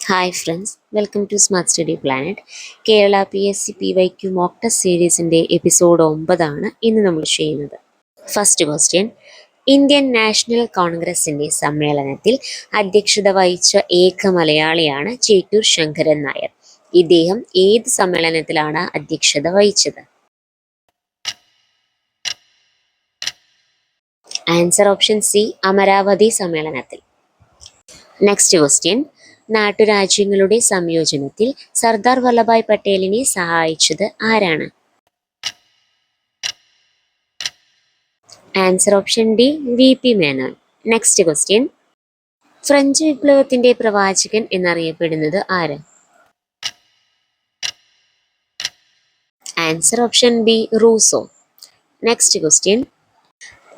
Hi friends, welcome to smart study planet. Kerala PSC PYQ mock test സീരീസിൻ്റെ episode 9 ഇന്ന് നമ്മൾ ചെയ്യുന്നത്. ഫസ്റ്റ് ക്വസ്റ്റ്യൻ: ഇന്ത്യൻ നാഷണൽ കോൺഗ്രസിൻ്റെ സമ്മേളനത്തിൽ അധ്യക്ഷത വഹിച്ച ഏക മലയാളിയാണ് ചേറ്റൂർ ശങ്കരൻ നായർ. ഇദ്ദേഹം ഏത് സമ്മേളനത്തിലാണ് അധ്യക്ഷത വഹിച്ചത്? ആൻസർ ഓപ്ഷൻ സി, അമരാവതി സമ്മേളനത്തിൽ. നെക്സ്റ്റ് ക്വസ്റ്റ്യൻ: നാട്ടുരാജ്യങ്ങളുടെ സംയോജനത്തിൽ സർദാർ വല്ലഭായ് പട്ടേലിനെ സഹായിച്ചത് ആരാണ്? Answer option D, VP Menon. Next question: French വിപ്ലവത്തിന്റെ പ്രവാചകൻ എന്നറിയപ്പെടുന്നത് ആര്? Answer option B, Rousseau. Next question: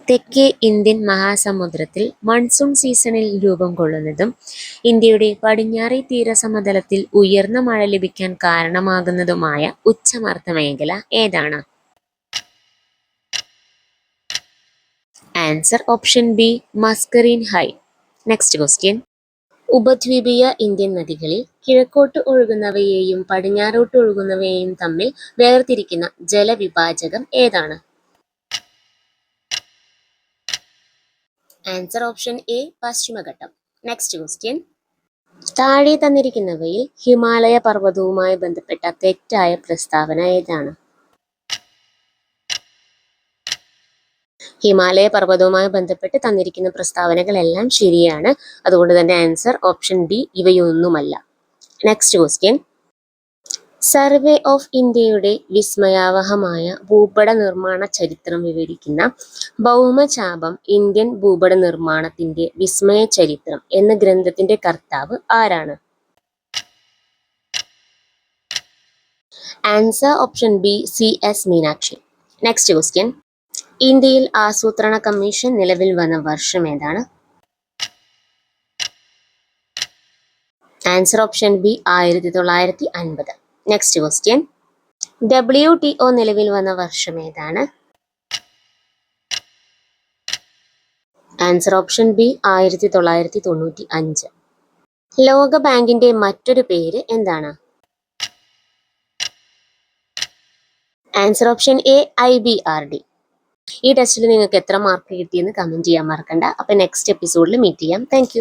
തെക്കേ ഇന്ത്യൻ മഹാസമുദ്രത്തിൽ മൺസൂൺ സീസണിൽ രൂപം കൊള്ളുന്നതും ഇന്ത്യയുടെ പടിഞ്ഞാറേ തീരസമതലത്തിൽ ഉയർന്ന മഴ ലഭിക്കാൻ കാരണമാകുന്നതുമായ ഉച്ചമർദ്ദ മേഖല ഏതാണ്? Answer option B, Mascarene high. Next question: ഉപദ്വീപീയ ഇന്ത്യൻ നദികളിൽ കിഴക്കോട്ട് ഒഴുകുന്നവയെയും പടിഞ്ഞാറോട്ട് ഒഴുകുന്നവയെയും തമ്മിൽ വേർതിരിക്കുന്ന ജലവിഭാജകം ഏതാണ്? ആൻസർ ഓപ്ഷൻ എ, പശ്ചിമഘട്ടം. നെക്സ്റ്റ് ക്വസ്റ്റ്യൻ: താഴെ തന്നിരിക്കുന്നവയിൽ ഹിമാലയ പർവ്വതവുമായി ബന്ധപ്പെട്ട തെറ്റായ പ്രസ്താവന ഏതാണ്? ഹിമാലയ പർവ്വതവുമായി ബന്ധപ്പെട്ട് തന്നിരിക്കുന്ന പ്രസ്താവനകളെല്ലാം ശരിയാണ്. അതുകൊണ്ട് തന്നെ ആൻസർ ഓപ്ഷൻ ഡി, ഇവയൊന്നുമല്ല. നെക്സ്റ്റ് ക്വസ്റ്റ്യൻ: സർവേ ഓഫ് ഇന്ത്യയുടെ വിസ്മയാവഹമായ ഭൂപട നിർമ്മാണ ചരിത്രം വിവരിക്കുന്ന ഭൗമചാപം ഇന്ത്യൻ ഭൂപട നിർമ്മാണത്തിന്റെ വിസ്മയ ചരിത്രം എന്ന ഗ്രന്ഥത്തിന്റെ കർത്താവ് ആരാണ്? Answer option B, CS Meenakshi. Next question: ഇന്ത്യയിൽ ആസൂത്രണ കമ്മീഷൻ നിലവിൽ വന്ന വർഷം ഏതാണ്? Answer option B, 1950. Next question: WTO നിലവിൽ വന്ന വർഷം ഏതാണ്? Answer option B, 1995. ലോക ബാങ്കിന്റെ മറ്റൊരു പേര് എന്താണ്? Answer option A, IBRD. ഈ ടെസ്റ്റിൽ നിങ്ങൾക്ക് എത്ര മാർക്ക് കിട്ടിയെന്ന് കമന്റ് ചെയ്യാൻ മറക്കണ്ട. അപ്പോൾ നെക്സ്റ്റ് എപ്പിസോഡിൽ മീറ്റ് ചെയ്യാം. താങ്ക്